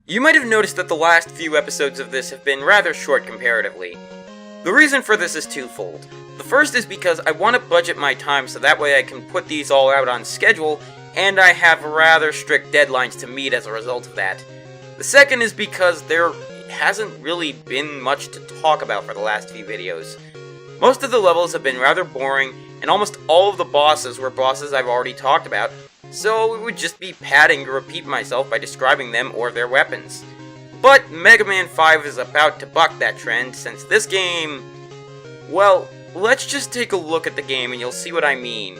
You might have noticed that the last few episodes of this have been rather short comparatively. The reason for this is twofold. The first is because I want to budget my time so that way I can put these all out on schedule, and I have rather strict deadlines to meet as a result of that. The second is because there hasn't really been much to talk about for the last few videos. Most of the levels have been rather boring, and almost all of the bosses were bosses I've already talked about, so it would just be padding to repeat myself by describing them or their weapons. But Mega Man 5 is about to buck that trend, since this game... well, let's just take a look at the game and you'll see what I mean.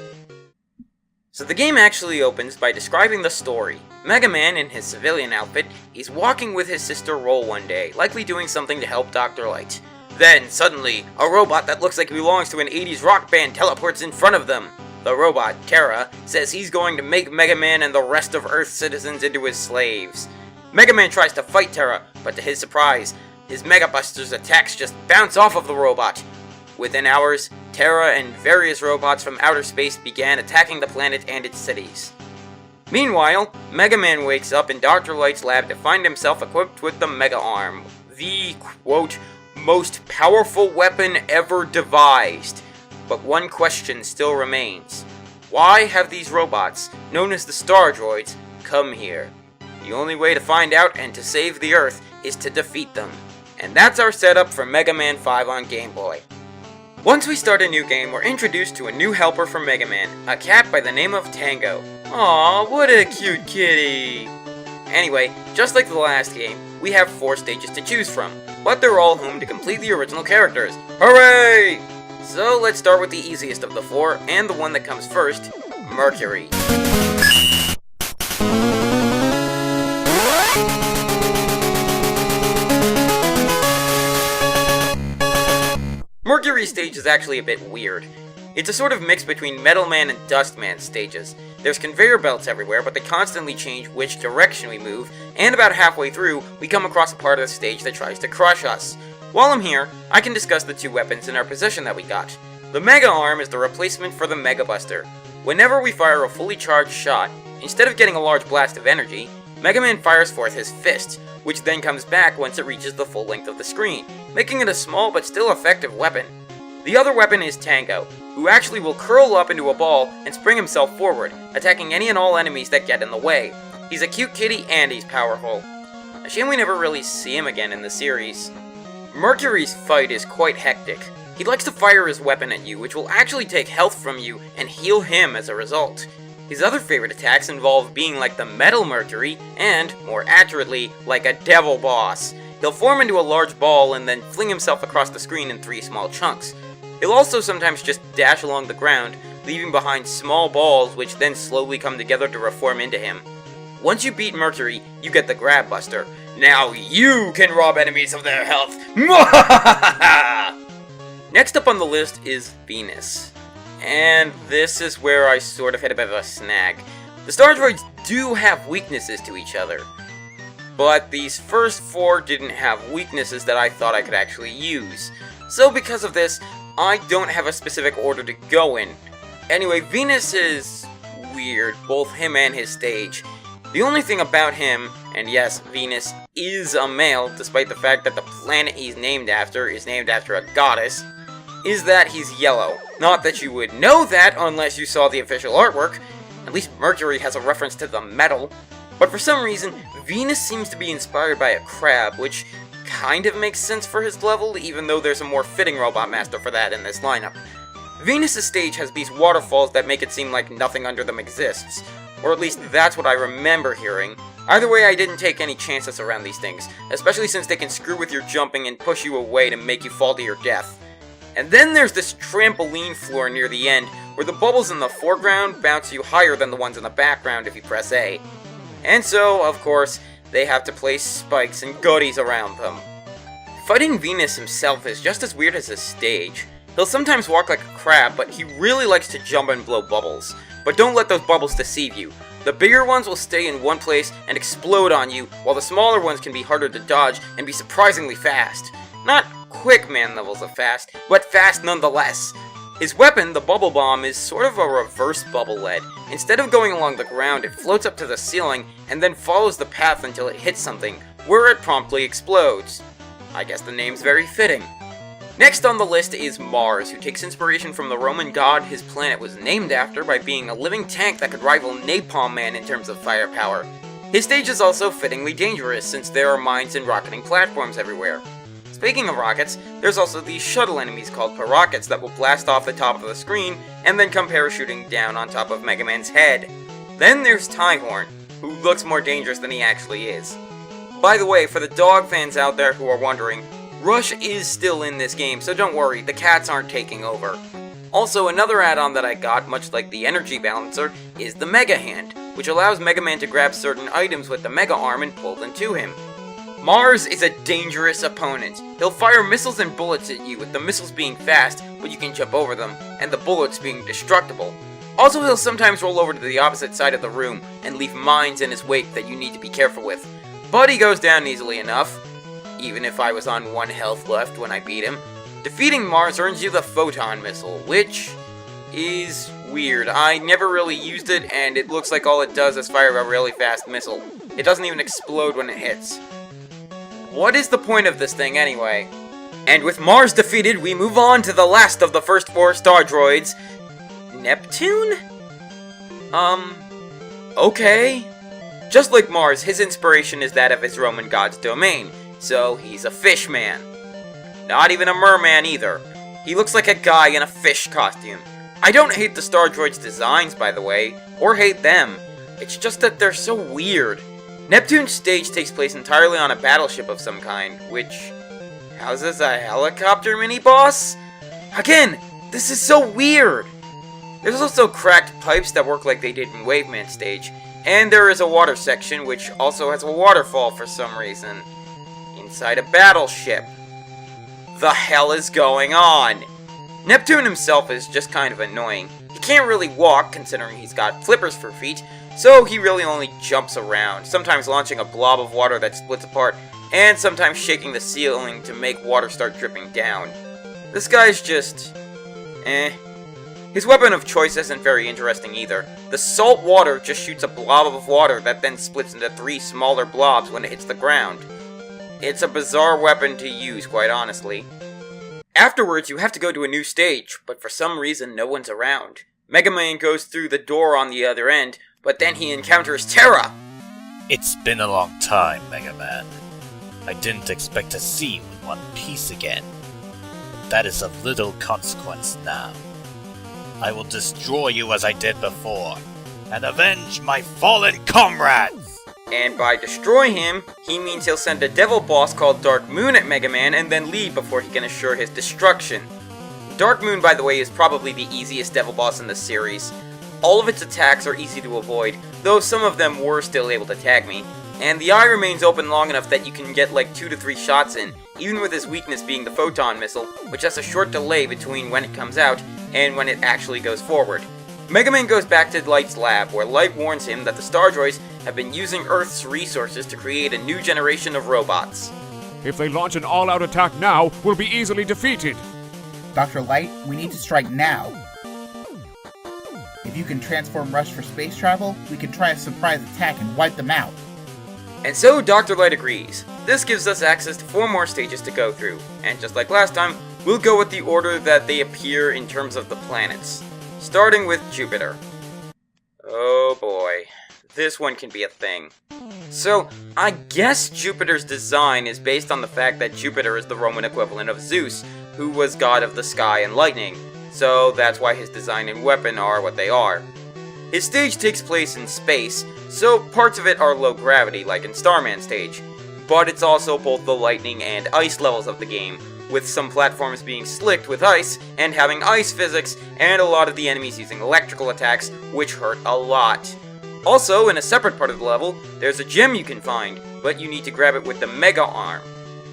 So the game actually opens by describing the story. Mega Man, in his civilian outfit, is walking with his sister Roll one day, likely doing something to help Dr. Light. Then, suddenly, a robot that looks like it belongs to an 80s rock band teleports in front of them. The robot, Terra, says he's going to make Mega Man and the rest of Earth's citizens into his slaves. Mega Man tries to fight Terra, but to his surprise, his Mega Buster's attacks just bounce off of the robot. Within hours, Terra and various robots from outer space began attacking the planet and its cities. Meanwhile, Mega Man wakes up in Dr. Light's lab to find himself equipped with the Mega Arm, the, quote, most powerful weapon ever devised. But one question still remains. Why have these robots, known as the Star Droids, come here? The only way to find out and to save the Earth is to defeat them. And that's our setup for Mega Man 5 on Game Boy. Once we start a new game, we're introduced to a new helper for Mega Man, a cat by the name of Tango. Aww, what a cute kitty! Anyway, just like the last game, we have 4 stages to choose from, but they're all home to complete the original characters. Hooray! So let's start with the easiest of the 4, and the one that comes first, Mercury. Mercury's stage is actually a bit weird. It's a sort of mix between Metal Man and Dust Man stages. There's conveyor belts everywhere, but they constantly change which direction we move, and about halfway through, we come across a part of the stage that tries to crush us. While I'm here, I can discuss the 2 weapons in our possession that we got. The Mega Arm is the replacement for the Mega Buster. Whenever we fire a fully charged shot, instead of getting a large blast of energy, Mega Man fires forth his fist, which then comes back once it reaches the full length of the screen, making it a small but still effective weapon. The other weapon is Tango, who actually will curl up into a ball and spring himself forward, attacking any and all enemies that get in the way. He's a cute kitty and he's powerful. A shame we never really see him again in the series. Mercury's fight is quite hectic. He likes to fire his weapon at you, which will actually take health from you and heal him as a result. His other favorite attacks involve being like the Metal Mercury, and, more accurately, like a Devil Boss. He'll form into a large ball and then fling himself across the screen in 3 small chunks. He'll also sometimes just dash along the ground, leaving behind small balls which then slowly come together to reform into him. Once you beat Mercury, you get the Grab Buster. Now you can rob enemies of their health! Next up on the list is Venus. And this is where I sort of hit a bit of a snag. The Star Droids do have weaknesses to each other, but these first 4 didn't have weaknesses that I thought I could actually use. So because of this, I don't have a specific order to go in. Anyway, Venus is weird, both him and his stage. The only thing about him, and yes, Venus is a male, despite the fact that the planet he's named after is named after a goddess, is that he's yellow. Not that you would know that unless you saw the official artwork. At least Mercury has a reference to the metal. But for some reason, Venus seems to be inspired by a crab, which kind of makes sense for his level, even though there's a more fitting Robot Master for that in this lineup. Venus' stage has these waterfalls that make it seem like nothing under them exists. Or at least that's what I remember hearing. Either way, I didn't take any chances around these things, especially since they can screw with your jumping and push you away to make you fall to your death. And then there's this trampoline floor near the end, where the bubbles in the foreground bounce you higher than the ones in the background if you press A. And so, of course, they have to place spikes and goodies around them. Fighting Venus himself is just as weird as his stage. He'll sometimes walk like a crab, but he really likes to jump and blow bubbles. But don't let those bubbles deceive you. The bigger ones will stay in one place and explode on you, while the smaller ones can be harder to dodge and be surprisingly fast. Not quick man levels of fast, but fast nonetheless. His weapon, the Bubble Bomb, is sort of a reverse bubble lead. Instead of going along the ground, it floats up to the ceiling and then follows the path until it hits something, where it promptly explodes. I guess the name's very fitting. Next on the list is Mars, who takes inspiration from the Roman god his planet was named after by being a living tank that could rival Napalm Man in terms of firepower. His stage is also fittingly dangerous, since there are mines and rocketing platforms everywhere. Speaking of rockets, there's also these shuttle enemies called Pyrockets that will blast off the top of the screen and then come parachuting down on top of Mega Man's head. Then there's Tyhorn, who looks more dangerous than he actually is. By the way, for the dog fans out there who are wondering, Rush is still in this game, so don't worry, the cats aren't taking over. Also, another add-on that I got, much like the Energy Balancer, is the Mega Hand, which allows Mega Man to grab certain items with the Mega Arm and pull them to him. Mars is a dangerous opponent. He'll fire missiles and bullets at you, with the missiles being fast, but you can jump over them, and the bullets being destructible. Also, he'll sometimes roll over to the opposite side of the room and leave mines in his wake that you need to be careful with. But he goes down easily enough, even if I was on 1 health left when I beat him. Defeating Mars earns you the Photon Missile, which is weird. I never really used it, and it looks like all it does is fire a really fast missile. It doesn't even explode when it hits. What is the point of this thing anyway? And with Mars defeated, we move on to the last of the first 4 star droids. Neptune? Okay. Just like Mars, his inspiration is that of his Roman god's domain, so he's a fish man. Not even a merman either. He looks like a guy in a fish costume. I don't hate the Star Droid's designs, by the way, or hate them. It's just that they're so weird. Neptune's stage takes place entirely on a battleship of some kind, which houses a helicopter mini-boss? Again, this is so weird! There's also cracked pipes that work like they did in Waveman's stage, and there is a water section which also has a waterfall for some reason. Inside a battleship. The hell is going on? Neptune himself is just kind of annoying. He can't really walk, considering he's got flippers for feet, so he really only jumps around, sometimes launching a blob of water that splits apart, and sometimes shaking the ceiling to make water start dripping down. This guy's just eh. His weapon of choice isn't very interesting either. The salt water just shoots a blob of water that then splits into 3 smaller blobs when it hits the ground. It's a bizarre weapon to use, quite honestly. Afterwards, you have to go to a new stage, but for some reason no one's around. Mega Man goes through the door on the other end, but then he encounters Terra! It's been a long time, Mega Man. I didn't expect to see you in one piece again. But that is of little consequence now. I will destroy you as I did before, and avenge my fallen comrades! And by destroy him, he means he'll send a devil boss called Dark Moon at Mega Man and then leave before he can assure his destruction. Dark Moon, by the way, is probably the easiest devil boss in the series. All of its attacks are easy to avoid, though some of them were still able to tag me. And the eye remains open long enough that you can get like 2 to 3 shots in, even with his weakness being the Photon Missile, which has a short delay between when it comes out and when it actually goes forward. Mega Man goes back to Light's lab, where Light warns him that the Star Droids have been using Earth's resources to create a new generation of robots. If they launch an all-out attack now, we'll be easily defeated. Dr. Light, we need to strike now. If you can transform Rush for space travel, we can try a surprise attack and wipe them out. And so Dr. Light agrees. This gives us access to 4 more stages to go through, and just like last time, we'll go with the order that they appear in terms of the planets. Starting with Jupiter. Oh boy, this one can be a thing. So, I guess Jupiter's design is based on the fact that Jupiter is the Roman equivalent of Zeus, who was god of the sky and lightning, so that's why his design and weapon are what they are. His stage takes place in space, so parts of it are low gravity, like in Starman's stage, but it's also both the lightning and ice levels of the game, with some platforms being slicked with ice and having ice physics, and a lot of the enemies using electrical attacks, which hurt a lot. Also, in a separate part of the level, there's a gem you can find, but you need to grab it with the Mega Arm.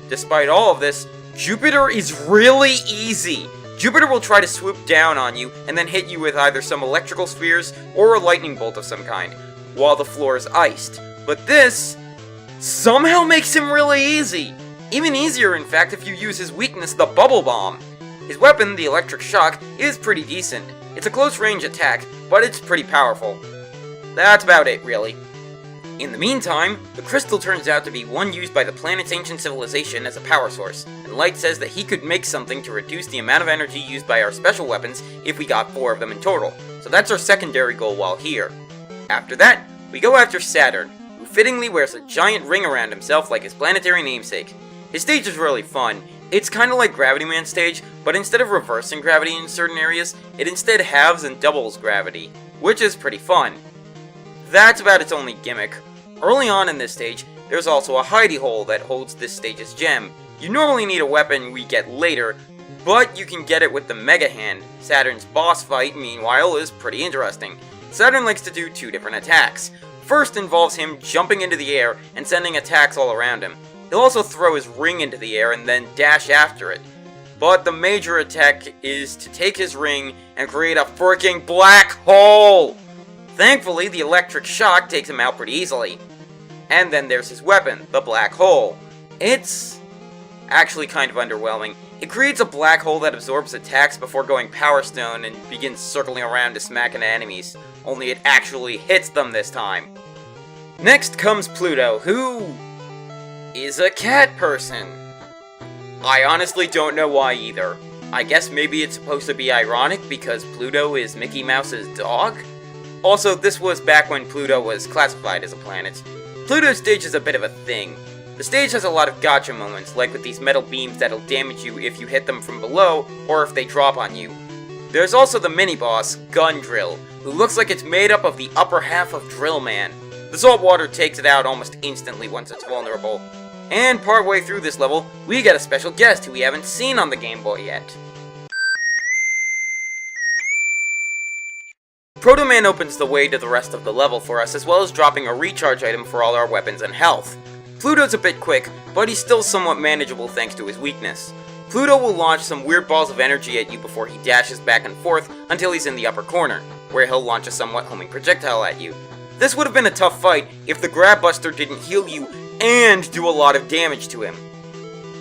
Despite all of this, Jupiter is really easy. Jupiter will try to swoop down on you and then hit you with either some electrical spheres or a lightning bolt of some kind, while the floor is iced. But this somehow makes him really easy. Even easier, in fact, if you use his weakness, the Bubble Bomb. His weapon, the Electric Shock, is pretty decent. It's a close-range attack, but it's pretty powerful. That's about it, really. In the meantime, the crystal turns out to be one used by the planet's ancient civilization as a power source, and Light says that he could make something to reduce the amount of energy used by our special weapons if we got 4 of them in total, so that's our secondary goal while here. After that, we go after Saturn, who fittingly wears a giant ring around himself like his planetary namesake. His stage is really fun. It's kinda like Gravity Man's stage, but instead of reversing gravity in certain areas, it instead halves and doubles gravity, which is pretty fun. That's about its only gimmick. Early on in this stage, there's also a hidey hole that holds this stage's gem. You normally need a weapon we get later, but you can get it with the Mega Hand. Saturn's boss fight, meanwhile, is pretty interesting. Saturn likes to do 2 different attacks. First involves him jumping into the air and sending attacks all around him. He'll also throw his ring into the air and then dash after it. But the major attack is to take his ring and create a freaking black hole! Thankfully, the electric shock takes him out pretty easily. And then there's his weapon, the black hole. It's actually kind of underwhelming. It creates a black hole that absorbs attacks before going Power Stone and begins circling around to smack into enemies, only it actually hits them this time. Next comes Pluto, who is a cat person. I honestly don't know why either. I guess maybe it's supposed to be ironic because Pluto is Mickey Mouse's dog? Also, this was back when Pluto was classified as a planet. Pluto's stage is a bit of a thing. The stage has a lot of gotcha moments, like with these metal beams that'll damage you if you hit them from below, or if they drop on you. There's also the mini-boss, Gun Drill, who looks like it's made up of the upper half of Drill Man. The salt water takes it out almost instantly once it's vulnerable. And partway through this level, we get a special guest who we haven't seen on the Game Boy yet. Proto Man opens the way to the rest of the level for us, as well as dropping a recharge item for all our weapons and health. Pluto's a bit quick, but he's still somewhat manageable thanks to his weakness. Pluto will launch some weird balls of energy at you before he dashes back and forth until he's in the upper corner, where he'll launch a somewhat homing projectile at you. This would have been a tough fight if the Grab Buster didn't heal you and do a lot of damage to him.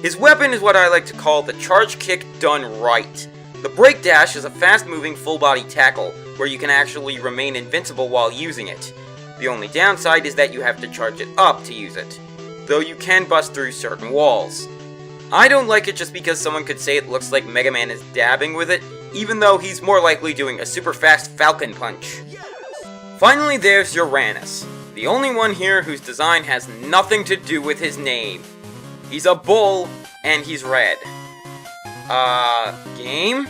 His weapon is what I like to call the Charge Kick done right. The Break Dash is a fast-moving full-body tackle, where you can actually remain invincible while using it. The only downside is that you have to charge it up to use it, though you can bust through certain walls. I don't like it just because someone could say it looks like Mega Man is dabbing with it, even though he's more likely doing a super fast Falcon Punch. Finally, there's Uranus, the only one here whose design has nothing to do with his name. He's a bull, and he's red. Game?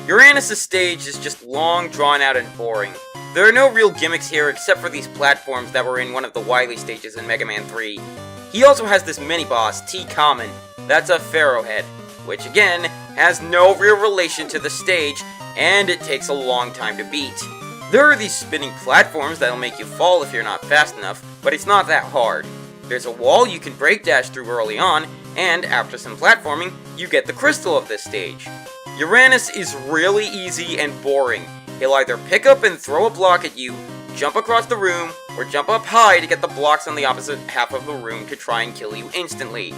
Uranus' stage is just long, drawn out, and boring. There are no real gimmicks here except for these platforms that were in one of the Wily stages in Mega Man 3. He also has this mini-boss, T-Common, that's a Pharaoh head, which again, has no real relation to the stage, and it takes a long time to beat. There are these spinning platforms that'll make you fall if you're not fast enough, but it's not that hard. There's a wall you can break dash through early on, and after some platforming, you get the crystal of this stage. Uranus is really easy and boring. He'll either pick up and throw a block at you, jump across the room, or jump up high to get the blocks on the opposite half of the room to try and kill you instantly.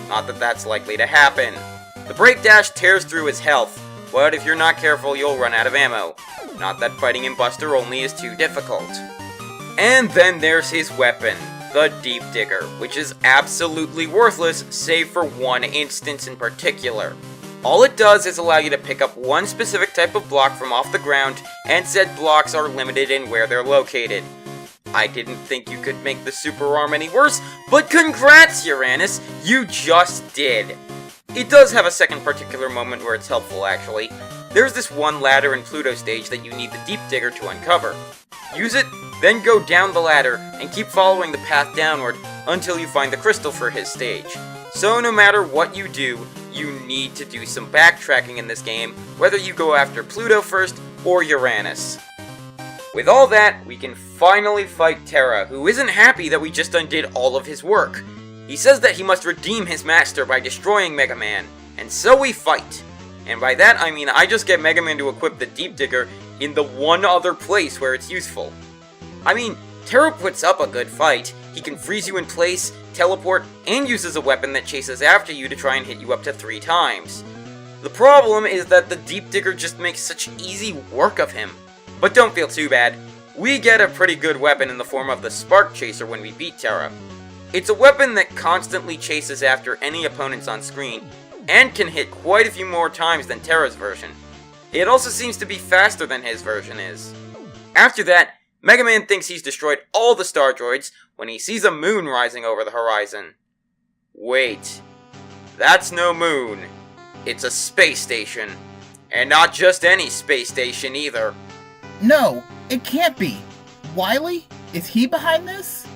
Not that that's likely to happen. The break dash tears through his health, but if you're not careful, you'll run out of ammo. Not that fighting him Buster only is too difficult. And then there's his weapon, the Deep Digger, which is absolutely worthless, save for one instance in particular. All it does is allow you to pick up one specific type of block from off the ground, and said blocks are limited in where they're located. I didn't think you could make the super arm any worse, but congrats, Uranus! You just did! It does have a second particular moment where it's helpful, actually. There's this one ladder in Pluto stage that you need the Deep Digger to uncover. Use it, then go down the ladder, and keep following the path downward until you find the crystal for his stage. So no matter what you do, you need to do some backtracking in this game, whether you go after Pluto first or Uranus. With all that, we can finally fight Terra, who isn't happy that we just undid all of his work. He says that he must redeem his master by destroying Mega Man, and so we fight. And by that I mean I just get Mega Man to equip the Deep Digger in the one other place where it's useful. I mean, Terra puts up a good fight. He can freeze you in place, teleport, and uses a weapon that chases after you to try and hit you up to 3 times. The problem is that the Deep Digger just makes such easy work of him. But don't feel too bad. we get a pretty good weapon in the form of the Spark Chaser when we beat Terra. It's a weapon that constantly chases after any opponents on screen, and can hit quite a few more times than Terra's version. It also seems to be faster than his version is. After that, Mega Man thinks he's destroyed all the Star Droids when he sees a moon rising over the horizon. Wait, that's no moon. It's a space station. And not just any space station either. No, it can't be. Wily? Is he behind this?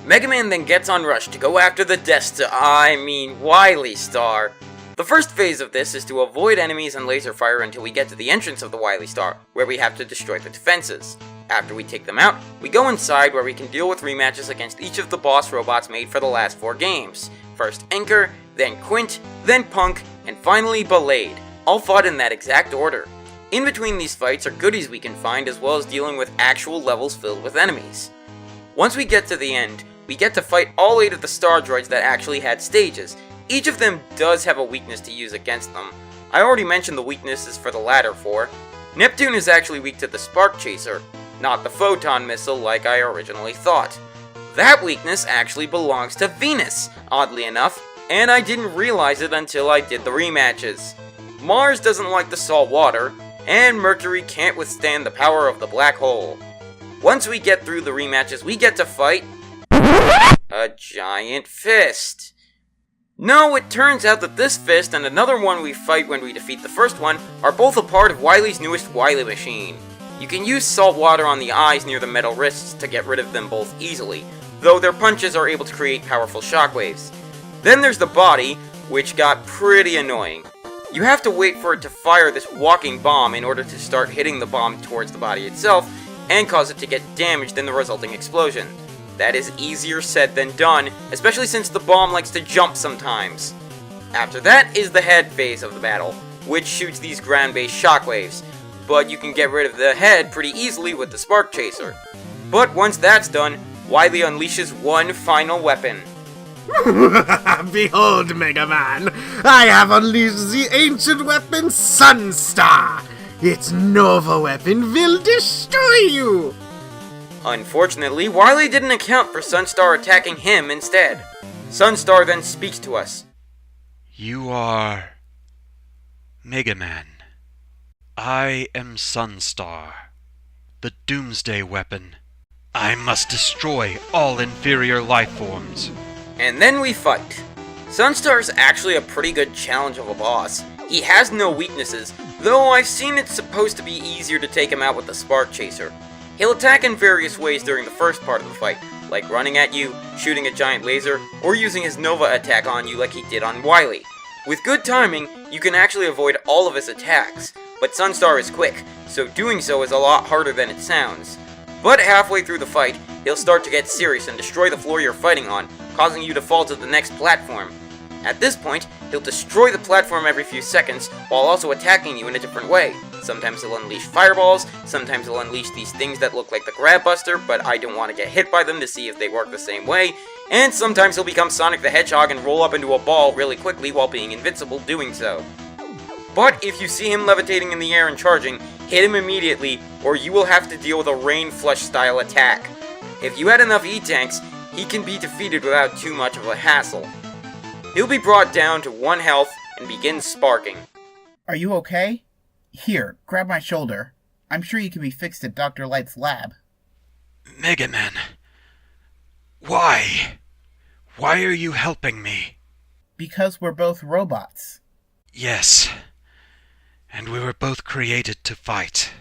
Mega Man then gets on Rush to go after the Wily Star. The first phase of this is to avoid enemies and laser fire until we get to the entrance of the Wily Star, where we have to destroy the defenses. After we take them out, we go inside where we can deal with rematches against each of the boss robots made for the last 4 games. First Anchor, then Quint, then Punk, and finally Belade, all fought in that exact order. In between these fights are goodies we can find, as well as dealing with actual levels filled with enemies. Once we get to the end, we get to fight all 8 of the Star Droids that actually had stages. Each of them does have a weakness to use against them. I already mentioned the weaknesses for the latter 4. Neptune is actually weak to the Spark Chaser, not the Photon Missile like I originally thought. That weakness actually belongs to Venus, oddly enough, and I didn't realize it until I did the rematches. Mars doesn't like the salt water, and Mercury can't withstand the power of the black hole. Once we get through the rematches, we get to fight a giant fist. No, it turns out that this fist and another one we fight when we defeat the first one are both a part of Wily's newest Wily machine. You can use salt water on the eyes near the metal wrists to get rid of them both easily, though their punches are able to create powerful shockwaves. Then there's the body, which got pretty annoying. You have to wait for it to fire this walking bomb in order to start hitting the bomb towards the body itself, and cause it to get damaged in the resulting explosion. That is easier said than done, especially since the bomb likes to jump sometimes. After that is the head phase of the battle, which shoots these ground-based shockwaves, but you can get rid of the head pretty easily with the Spark Chaser. But once that's done, Wily unleashes one final weapon. Behold, Mega Man, I have unleashed the ancient weapon Sunstar! Its Nova weapon will destroy you! Unfortunately, Wily didn't account for Sunstar attacking him instead. Sunstar then speaks to us. You are Mega Man. I am Sunstar, the Doomsday weapon. I must destroy all inferior life forms. And then we fight. Sunstar is actually a pretty good challenge of a boss. He has no weaknesses, though I've seen it's supposed to be easier to take him out with the Spark Chaser. He'll attack in various ways during the first part of the fight, like running at you, shooting a giant laser, or using his Nova attack on you like he did on Wily. With good timing, you can actually avoid all of his attacks, but Sunstar is quick, so doing so is a lot harder than it sounds. But halfway through the fight, he'll start to get serious and destroy the floor you're fighting on, causing you to fall to the next platform. At this point, he'll destroy the platform every few seconds, while also attacking you in a different way. Sometimes he'll unleash fireballs, sometimes he'll unleash these things that look like the Grab Buster, but I don't want to get hit by them to see if they work the same way, and sometimes he'll become Sonic the Hedgehog and roll up into a ball really quickly while being invincible doing so. But if you see him levitating in the air and charging, hit him immediately, or you will have to deal with a Rain Flush style attack. If you had enough E-Tanks, he can be defeated without too much of a hassle. He'll be brought down to 1 health and begins sparking. Are you okay? Here, grab my shoulder. I'm sure you can be fixed at Dr. Light's lab. Mega Man, why? Why are you helping me? Because we're both robots. Yes, and we were both created to fight.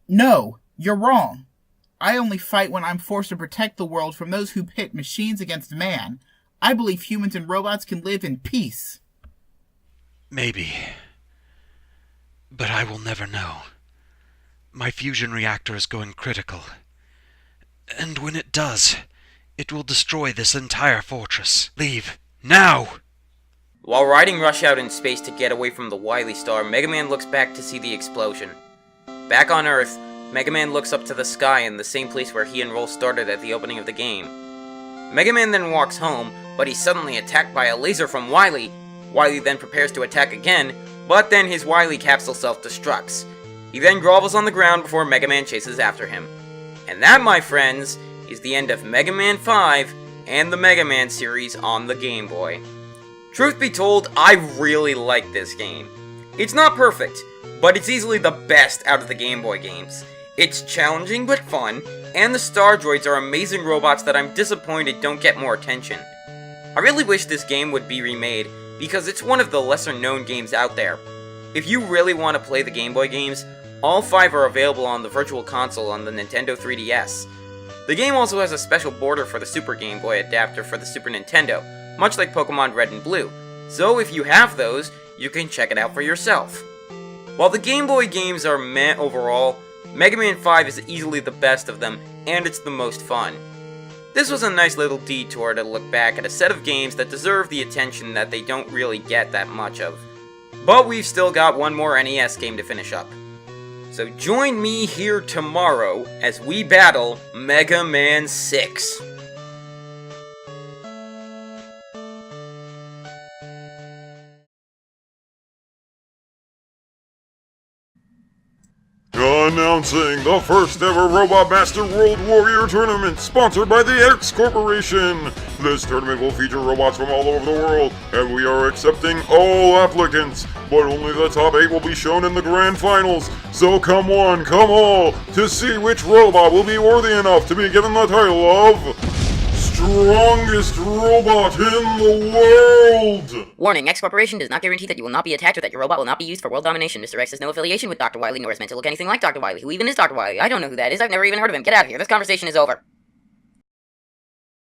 No, you're wrong. I only fight when I'm forced to protect the world from those who pit machines against man. I believe humans and robots can live in peace. Maybe. But I will never know. My fusion reactor is going critical. And when it does, it will destroy this entire fortress. Leave. Now! While riding Rush out in space to get away from the Wily Star, Mega Man looks back to see the explosion. Back on Earth, Mega Man looks up to the sky in the same place where he and Roll started at the opening of the game. Mega Man then walks home, but he's suddenly attacked by a laser from Wily. Wily then prepares to attack again, but then his Wily capsule self-destructs. He then grovels on the ground before Mega Man chases after him. And that, my friends, is the end of Mega Man 5 and the Mega Man series on the Game Boy. Truth be told, I really like this game. It's not perfect, but it's easily the best out of the Game Boy games. It's challenging but fun, and the Star Droids are amazing robots that I'm disappointed don't get more attention. I really wish this game would be remade, because it's one of the lesser known games out there. If you really want to play the Game Boy games, all 5 are available on the Virtual Console on the Nintendo 3DS. The game also has a special border for the Super Game Boy adapter for the Super Nintendo, much like Pokemon Red and Blue, so if you have those, you can check it out for yourself. While the Game Boy games are meh overall, Mega Man 5 is easily the best of them, and it's the most fun. This was a nice little detour to look back at a set of games that deserve the attention that they don't really get that much of. But we've still got one more NES game to finish up. So join me here tomorrow as we battle Mega Man 6. Announcing the first ever Robot Master World Warrior Tournament, sponsored by the X Corporation. This tournament will feature robots from all over the world, and we are accepting all applicants, but only the top 8 will be shown in the grand finals. So come one, come all, to see which robot will be worthy enough to be given the title of Strongest Robot in the World! Warning, X Corporation does not guarantee that you will not be attacked or that your robot will not be used for world domination. Mr. X has no affiliation with Dr. Wily, nor is meant to look anything like Dr. Wily. Who even is Dr. Wily? I don't know who that is. I've never even heard of him. Get out of here. This conversation is over.